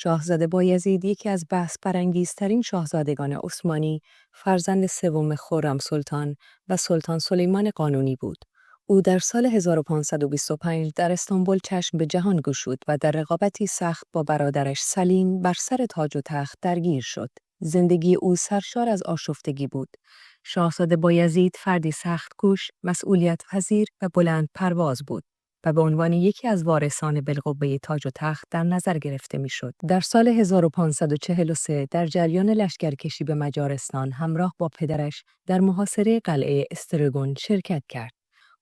شاهزاده بایزید یکی از بحث برانگیزترین شاهزادگان عثمانی، فرزند سوم خرم سلطان و سلطان سلیمان قانونی بود. او در سال 1525 در استانبول چشم به جهان گشود و در رقابتی سخت با برادرش سلیم بر سر تاج و تخت درگیر شد. زندگی او سرشار از آشفتگی بود. شاهزاده بایزید فردی سخت‌کوش، مسئولیت‌پذیر و بلند پرواز بود و به عنوان یکی از وارثان بالقوه تاج و تخت در نظر گرفته میشد. در سال 1543 در جریان لشکرکشی به مجارستان همراه با پدرش در محاصره قلعه استرگون شرکت کرد.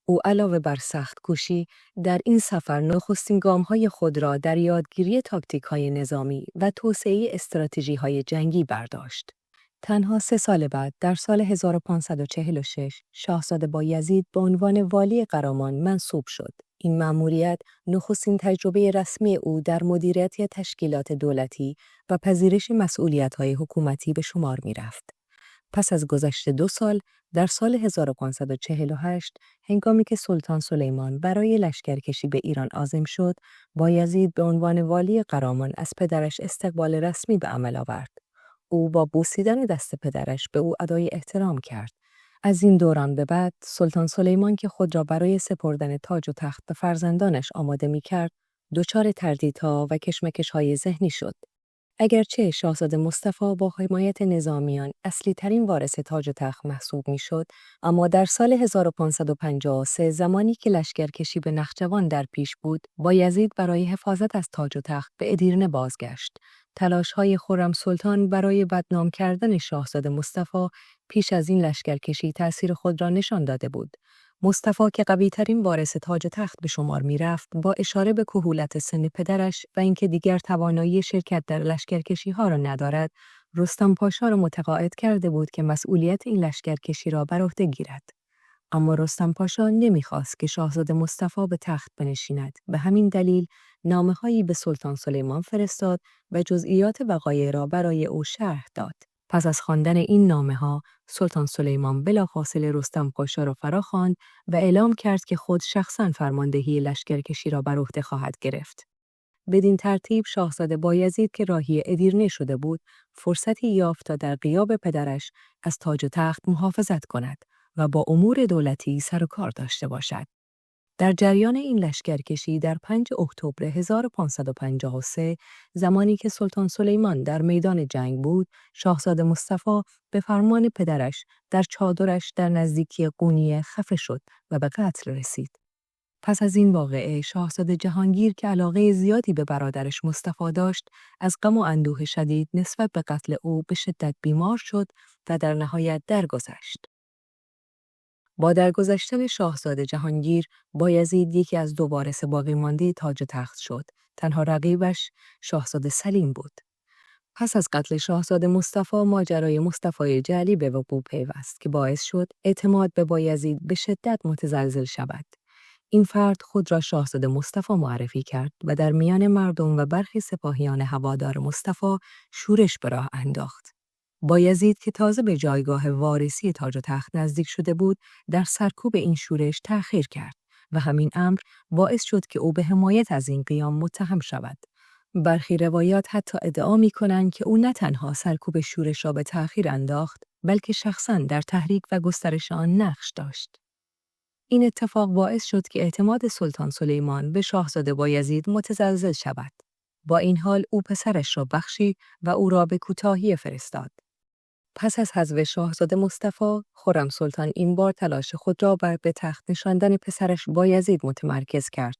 او علاوه بر سخت کوشی در این سفر نخستین گام‌های خود را در یادگیری تاکتیک‌های نظامی و توسعه استراتژی‌های جنگی برداشت. تنها 3 سال بعد در سال 1546 شاهزاده بایزید به عنوان والی قرامان منصوب شد. این مأموریت نخستین تجربه رسمی او در مدیریت تشکیلات دولتی و پذیرش مسئولیت‌های حکومتی به شمار می‌رفت. پس از گذشت 2 سال، در سال 1548 هنگامی که سلطان سلیمان برای لشکرکشی به ایران عازم شد، بایزید به عنوان والی قرامان از پدرش استقبال رسمی به عمل آورد. او با بوسیدن دست پدرش به او ادای احترام کرد. از این دوران به بعد سلطان سلیمان که خود را برای سپردن تاج و تخت به فرزندانش آماده می‌کرد، دچار تردیدها و کشمکش‌های ذهنی شد. اگرچه شاهزاده مصطفی با حمایت نظامیان اصلی ترین وارث تاج و تخت محسوب می‌شد، اما در سال 1553 زمانی که لشکرکشی به نخجوان در پیش بود، بایزید برای حفاظت از تاج و تخت به ادیرنه بازگشت. تلاش‌های خرم سلطان برای بدنام کردن شاهزاده مصطفی پیش از این لشکرکشی تأثیر خود را نشان داده بود. مصطفی که قوی‌ترین وارث تاج تخت به شمار می‌رفت، با اشاره به کهولت سن پدرش و اینکه دیگر توانایی شرکت در لشکرکشی‌ها را ندارد، رستم پاشا را متقاعد کرده بود که مسئولیت این لشکرکشی را بر عهده گیرد. اما رستم پاشا نمی‌خواست که شاهزاده مصطفی به تخت بنشیند. به همین دلیل نامه‌هایی به سلطان سلیمان فرستاد و جزئیات وقایع را برای او شرح داد. پس از خواندن این نامه‌ها، سلطان سلیمان بلافاصله رستم پاشا را فراخواند و اعلام کرد که خود شخصاً فرماندهی لشکرکشی را بر عهده خواهد گرفت. بدین ترتیب شاهزاده بایزید که راهی ادیرنه شده بود، فرصتی یافت تا در غیاب پدرش از تاج و تخت محافظت کند و با امور دولتی سر و کار داشته باشد. در جریان این لشکرکشی در 5 اکتبر 1553 زمانی که سلطان سلیمان در میدان جنگ بود، شاهزاده مصطفی به فرمان پدرش در چادرش در نزدیکی قونیه خفه شد و به قتل رسید. پس از این واقعه شاهزاده جهانگیر که علاقه زیادی به برادرش مصطفی داشت، از غم و اندوه شدید نسبت به قتل او به شدت بیمار شد و در نهایت درگذشت. با درگذشتن شاهزاده جهانگیر، بایزید یکی از 2 وارث باقی مانده تاج و تخت شد. تنها رقیبش شاهزاده سلیم بود. پس از قتل شاهزاده مصطفی، ماجرای مصطفی جعلی به وقوع پیوست که باعث شد اعتماد به بایزید به شدت متزلزل شود. این فرد خود را شاهزاده مصطفی معرفی کرد و در میان مردم و برخی سپاهیان هوادار مصطفی شورش به راه انداخت. بایزید که تازه به جایگاه وارثی تاج و تخت نزدیک شده بود، در سرکوب این شورش تأخیر کرد و همین امر باعث شد که او به حمایت از این قیام متهم شود. برخی روایات حتی ادعا می‌کنند که او نه تنها سرکوب شورش را به تأخیر انداخت، بلکه شخصاً در تحریک و گسترش آن نقش داشت. این اتفاق باعث شد که اعتماد سلطان سلیمان به شاهزاده بایزید متزلزل شود. با این حال او پسرش را بخشید و او را به کوتاهی فرستاد. پس از حذف شاهزاده مصطفی، خرم سلطان این بار تلاش خود را بر به تخت نشاندن پسرش بایزید متمرکز کرد.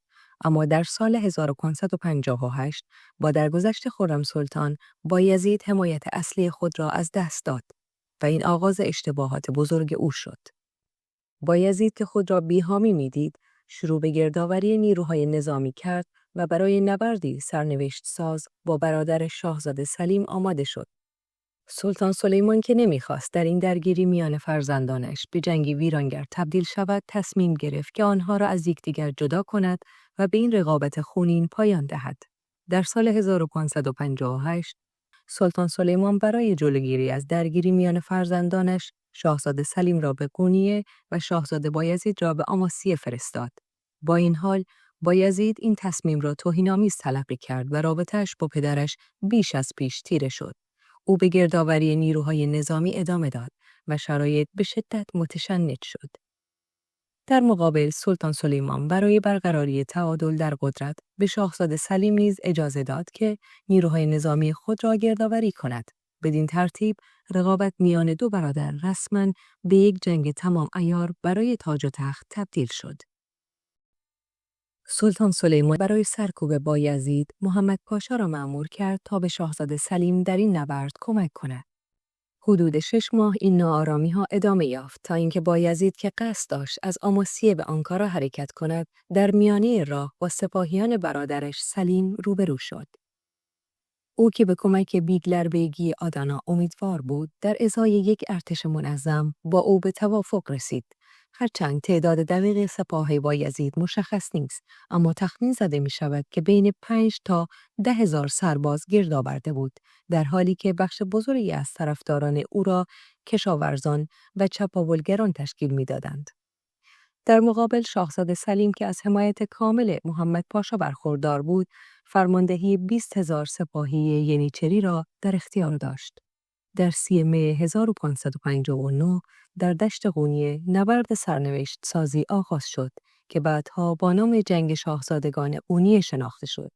اما در سال 1558 با درگذشت خرم سلطان، بایزید حمایت اصلی خود را از دست داد و این آغاز اشتباهات بزرگ او شد. بایزید که خود را بی‌حامی می‌دید، شروع به گردآوری نیروهای نظامی کرد و برای نبردی سرنوشت ساز با برادر شاهزاده سلیم آماده شد. سلطان سلیمان که نمی‌خواست در این درگیری میان فرزندانش به جنگی ویرانگر تبدیل شود، تصمیم گرفت که آنها را از یکدیگر جدا کند و به این رقابت خونین پایان دهد. در سال 1558 سلطان سلیمان برای جلوگیری از درگیری میان فرزندانش، شاهزاده سلیم را به قونیه و شاهزاده بایزید را به آماسیه فرستاد. با این حال، بایزید این تصمیم را توهین‌آمیز تلقی کرد و رابطه‌اش با پدرش بیش از پیش تیره شد. او به گردآوری نیروهای نظامی ادامه داد و شرایط به شدت متشنج شد. در مقابل سلطان سلیمان برای برقراری تعادل در قدرت به شاهزاده سلیم نیز اجازه داد که نیروهای نظامی خود را گردآوری کند. بدین ترتیب رقابت میان دو برادر رسما به یک جنگ تمام عیار برای تاج و تخت تبدیل شد. سلطان سلیمان برای سرکوب بایزید محمد پاشا را مأمور کرد تا به شاهزاده سلیم در این نبرد کمک کند. حدود 6 ماه این ناآرامی‌ها ادامه یافت تا اینکه بایزید که قصد داشت از آماسیه به آنکارا حرکت کند، در میانه راه با سپاهیان برادرش سلیم روبرو شد. او که به کمک بیگلر بیگی آدانا امیدوار بود، در ازای یک ارتش منظم با او به توافق رسید. هرچند تعداد دقیق سپاه بایزید مشخص نیست، اما تخمین زده می شود که بین 5 تا 10,000 سرباز گرد آورده بود، در حالی که بخش بزرگی از طرفداران او را کشاورزان و چپاولگران تشکیل می دادند. در مقابل شاهزاده سلیم که از حمایت کامل محمد پاشا برخوردار بود، فرماندهی 20,000 سپاهی ینیچری را در اختیار داشت. در 30 می 1559 در دشت قونیه نبرد سرنوشت سازی آغاز شد که بعدها با نام جنگ شاهزادگان اونیه شناخته شد.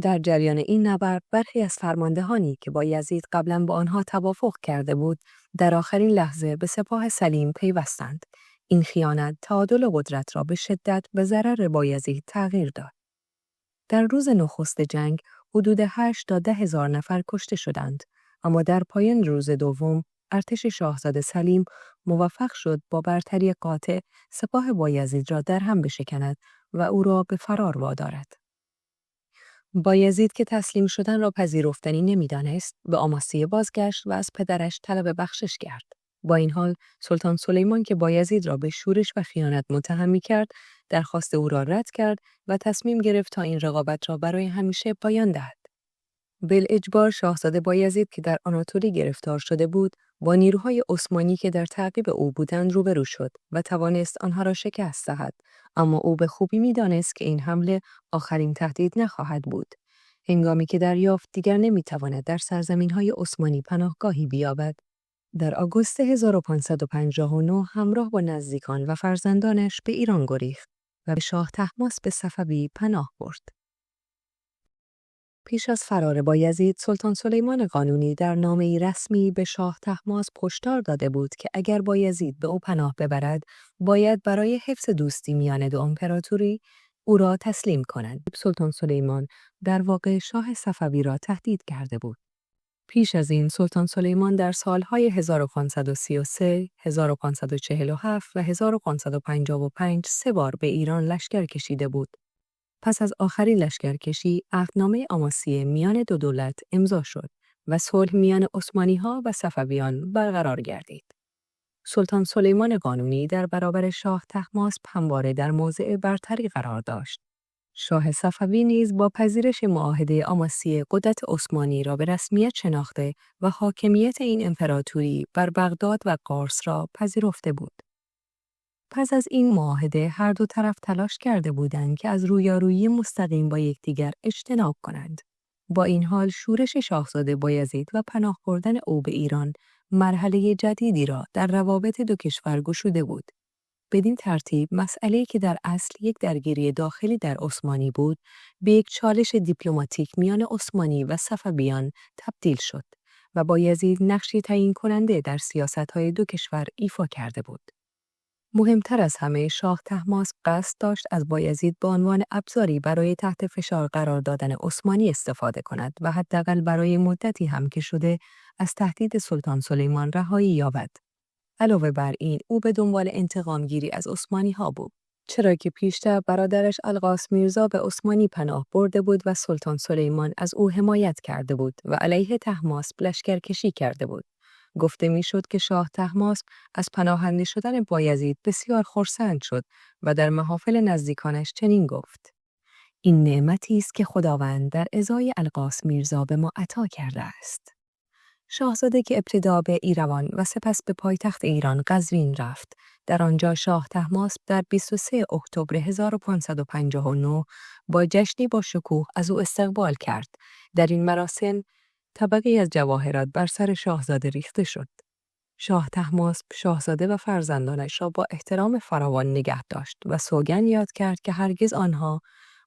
در جریان این نبرد برخی از فرماندهانی که بایزید قبلا با آنها توافق کرده بود، در آخرین لحظه به سپاه سلیم پیوستند. این خیانت تعادل قدرت را به شدت به ضرر بایزید تغییر داد. در روز نخست جنگ حدود 8 تا 10,000 نفر کشته شدند، اما در پایان روز دوم ارتش شاهزاده سلیم موفق شد با برتری قاطع سپاه بایزید را در هم بشکند و او را به فرار وادارد. بایزید که تسلیم شدن را پذیرفتنی نمی‌دانست، به آماسیه بازگشت و از پدرش طلب بخشش کرد. با این حال سلطان سلیمان که بایزید را به شورش و خیانت متهم می‌کرد، درخواست او را رد کرد و تصمیم گرفت تا این رقابت را برای همیشه پایان دهد. بالاجبار شاهزاده بایزید که در آناتولی گرفتار شده بود، با نیروهای عثمانی که در تعقیب او بودند روبرو شد و توانست آنها را شکست دهد، اما او به خوبی می‌دانست که این حمله آخرین تهدید نخواهد بود. هنگامی که دریافت دیگر نمی‌تواند در سرزمین‌های عثمانی پناهگاهی بیابد، در آگوست 1559 همراه با نزدیکان و فرزندانش به ایران گریخت و به شاه طهماسپ صفوی پناه برد. پیش از فرار بایزید، سلطان سلیمان قانونی در نامه‌ای رسمی به شاه طهماسپ هشدار داده بود که اگر بایزید به او پناه ببرد، باید برای حفظ دوستی میان دو امپراتوری او را تسلیم کنند. سلطان سلیمان در واقع شاه صفوی را تهدید کرده بود. پیش از این سلطان سلیمان در سالهای 1533، 1547 و 1555 3 بار به ایران لشکر کشیده بود. پس از آخرین لشکرکشی، عهدنامه آماسیه میان دو دولت امضا شد و صلح میان عثمانی‌ها و صفویان برقرار گردید. سلطان سلیمان قانونی در برابر شاه طهماسپ همواره در موضع برتری قرار داشت. شاه صفوی نیز با پذیرش معاهده آماسیه قدرت عثمانی را به رسمیت شناخته و حاکمیت این امپراتوری بر بغداد و قارس را پذیرفته بود. پس از این معاهده هر دو طرف تلاش کرده بودند که از رویارویی مستقیم با یکدیگر اجتناب کنند. با این حال شورش شاهزاده بایزید و پناه بردن او به ایران مرحله جدیدی را در روابط دو کشور گشوده بود. بدین ترتیب مسئله‌ای که در اصل یک درگیری داخلی در عثمانی بود، به یک چالش دیپلماتیک میان عثمانی و صفویان تبدیل شد و بایزید نقشی تعیین کننده در سیاست‌های دو کشور ایفا کرده بود. مهمتر از همه شاه طهماسپ قصد داشت از بایزید به عنوان ابزاری برای تحت فشار قرار دادن عثمانی استفاده کند و حداقل برای مدتی هم که شده از تهدید سلطان سلیمان رهایی یابد. علاوه بر این او به دنبال انتقام گیری از عثمانی‌ها بود، چرا که پیشتر برادرش القاس میرزا به عثمانی پناه برده بود و سلطان سلیمان از او حمایت کرده بود و علیه طهماسپ لشکرکشی کرده بود. گفته میشد که شاه طهماسپ از پناهنده شدن بایزید بسیار خرسند شد و در محافل نزدیکانش چنین گفت: این نعمتی است که خداوند در ازای القاس میرزا به ما عطا کرده است. شاهزاده که ابتدا به ایروان و سپس به پایتخت ایران قزوین رفت. در آنجا شاه طهماسب در 23 اکتبر 1559 با جشنی با شکوه از او استقبال کرد. در این مراسم طبقی از جواهرات بر سر شاهزاده ریخته شد. شاه طهماسب شاهزاده و فرزندانش را با احترام فراوان نگه داشت و سوگند یاد کرد که هرگز آنها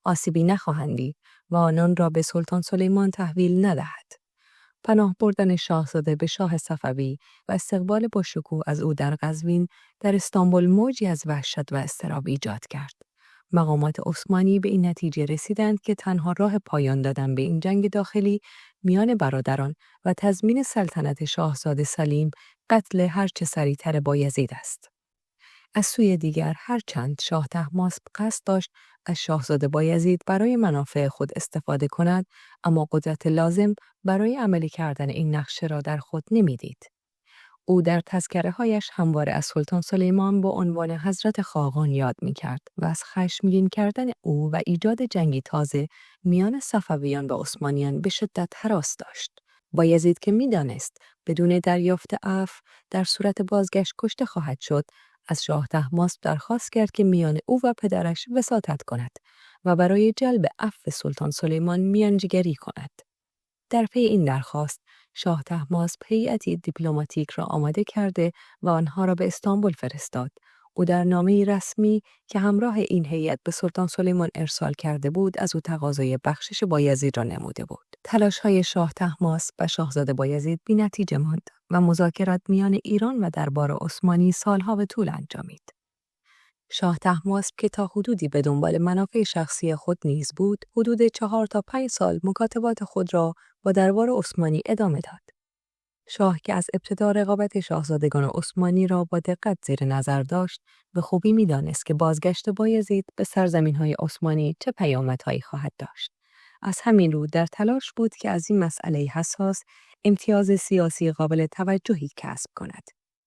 آسیبی نخواهند دید و آنان را به سلطان سلیمان تحویل ندهد. پناه بردن شاهزاده به شاه صفوی و استقبال با شکوه از او در قزوین در استانبول موجی از وحشت و اضطراب ایجاد کرد. مقامات عثمانی به این نتیجه رسیدند که تنها راه پایان دادن به این جنگ داخلی میان برادران و تضمین سلطنت شاهزاده سلیم قتل هرچه سریعتر بایزید است. از سوی دیگر هرچند شاه طهماسب قصد داشت از شاهزاده بایزید برای منافع خود استفاده کند، اما قدرت لازم برای عملی کردن این نقشه را در خود نمیدید. او در تذکره‌هایش همواره از سلطان سلیمان با عنوان حضرت خاقان یاد می‌کرد و از خشمگین کردن او و ایجاد جنگی تازه میان صفویان و عثمانیان به شدت هراس داشت. بایزید که می‌دانست بدون دریافت عفو در صورت بازگشت کشته خواهد شد، از شاه طهماسب درخواست کرد که میان او و پدرش وساطت کند و برای جلب عفو سلطان سلیمان میانجیگری کند. در پی این درخواست، شاه طهماسب هیئتی دیپلماتیک را آماده کرده و آنها را به استانبول فرستاد. او در نامه‌ای رسمی که همراه این هیئت به سلطان سلیمان ارسال کرده بود، از او تقاضای بخشش بایزید را نموده بود. تلاش‌های شاه طهماسب و شاهزاده بایزید بی‌نتیجه ماند و مذاکرات میان ایران و دربار عثمانی سالها به طول انجامید. شاه طهماسب که تا حدودی به دنبال منافع شخصی خود نیز بود، حدود 4 تا 5 سال مکاتبات خود را با دربار عثمانی ادامه داد. شاه که از ابتدا رقابت شاهزادگان عثمانی را با دقت زیر نظر داشت، به خوبی می‌دانست که بازگشت بایزید به سرزمین‌های عثمانی چه پیامدهایی خواهد داشت. از همین رو در تلاش بود که از این مسئله حساس امتیاز سیاسی قابل توجهی کسب کند.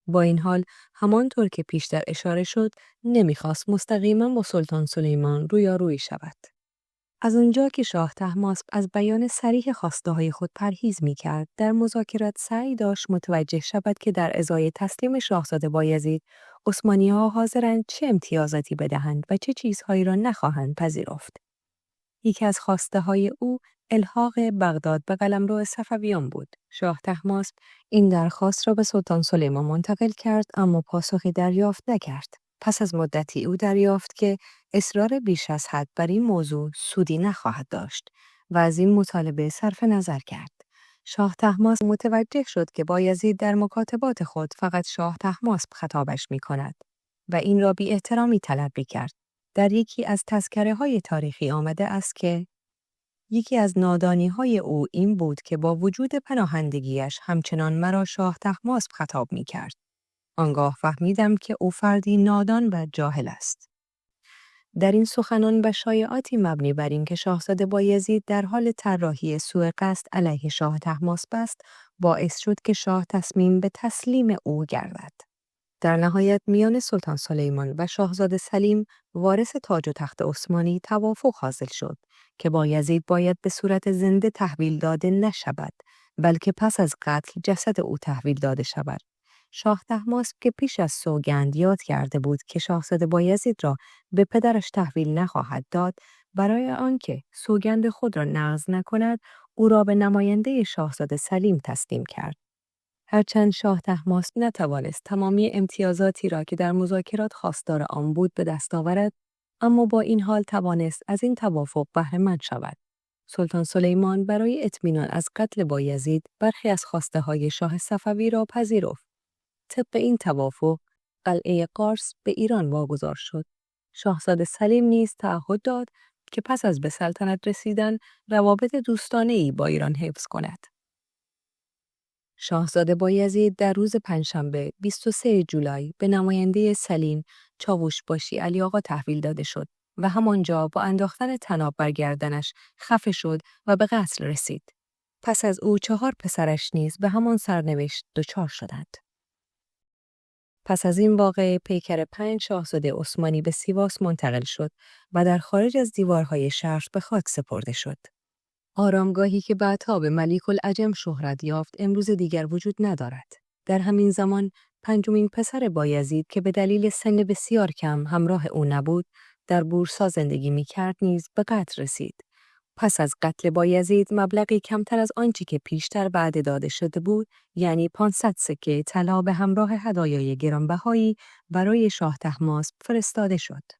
با این حال، همانطور که پیشتر اشاره شد، نمی‌خواست مستقیما با سلطان سلیمان رویارویی شود. از آنجا که شاه طهماسب از بیان صریح خواسته‌های خود پرهیز می‌کرد، در مذاکرات سعی داشت متوجه شود که در ازای تسلیم شاهزاده بایزید، عثمانی‌ها حاضرند چه امتیازاتی بدهند و چه چیزهایی را نخواهند پذیرفت. یکی از خواسته‌های او الحاق بغداد به قلمرو صفویان بود. شاه طهماسب این درخواست را به سلطان سلیمان منتقل کرد، اما پاسخی دریافت نکرد. پس از مدتی او دریافت که اصرار بیش از حد بر این موضوع سودی نخواهد داشت و از این مطالبه صرف نظر کرد. شاه طهماسب متوجه شد که بایزید در مکاتبات خود فقط شاه طهماسب خطابش می‌کند و این را بی احترامی تلقی کرد. در یکی از تذکره‌های تاریخی آمده است که یکی از نادانی‌های او این بود که با وجود پناهندگیش همچنان مرا شاه طهماسب خطاب می‌کرد. آنگاه فهمیدم که او فردی نادان و جاهل است. در این سخنان و شایعاتی مبنی بر اینکه شاهزاده بایزید در حال طراحی سوء قصد علیه شاه طهماسب است، باعث شد که شاه تصمیم به تسلیم او گردد. در نهایت میان سلطان سلیمان و شاهزاده سلیم وارث تاج و تخت عثمانی توافق حاصل شد که بایزید باید به صورت زنده تحویل داده نشود، بلکه پس از قتل جسد او تحویل داده شود. شاه طهماسب که پیش از سوگند یاد کرده بود که شاهزاده بایزید را به پدرش تحویل نخواهد داد، برای آنکه سوگند خود را نقض نکند، او را به نماینده شاهزاده سلیم تسلیم کرد. هرچند شاه طهماسب نتوانست تمامی امتیازاتی را که در مذاکرات خواستار آن بود به دست آورد، اما با این حال توانست از این توافق بهره‌مند شود. سلطان سلیمان برای اطمینان از قتل بایزید برخی از خواسته‌های شاه صفوی را پذیرفت. طبق این توافق، قلعه قارس به ایران واگذار شد. شاهزاده سلیم نیز تعهد داد که پس از به سلطنت رسیدن روابط دوستانه‌ای با ایران حفظ کند. شاهزاده بایزید در روز پنجشنبه 23 جولای به نماینده سلیم چاوشباشی علی‌آقا تحویل داده شد و همانجا با انداختن طناب بر گردنش خفه شد و به قتل رسید. پس از او 4 پسرش نیز به همان سرنوشت دچار شدند. پس از این واقعه پیکر 5 شاهزاده عثمانی به سیواس منتقل شد و در خارج از دیوارهای شهر به خاک سپرده شد. آرامگاهی که بعدها به ملیک العجم شهرت یافت امروز دیگر وجود ندارد. در همین زمان پنجمین پسر بایزید که به دلیل سن بسیار کم همراه او نبود، در بورسا زندگی می‌کرد نیز به قتل رسید. پس از قتل بایزید مبلغی کمتر از آنچه که پیشتر وعده داده شده بود، یعنی 500 سکه طلا به همراه هدایای گرانبهایی برای شاه طهماسب فرستاده شد.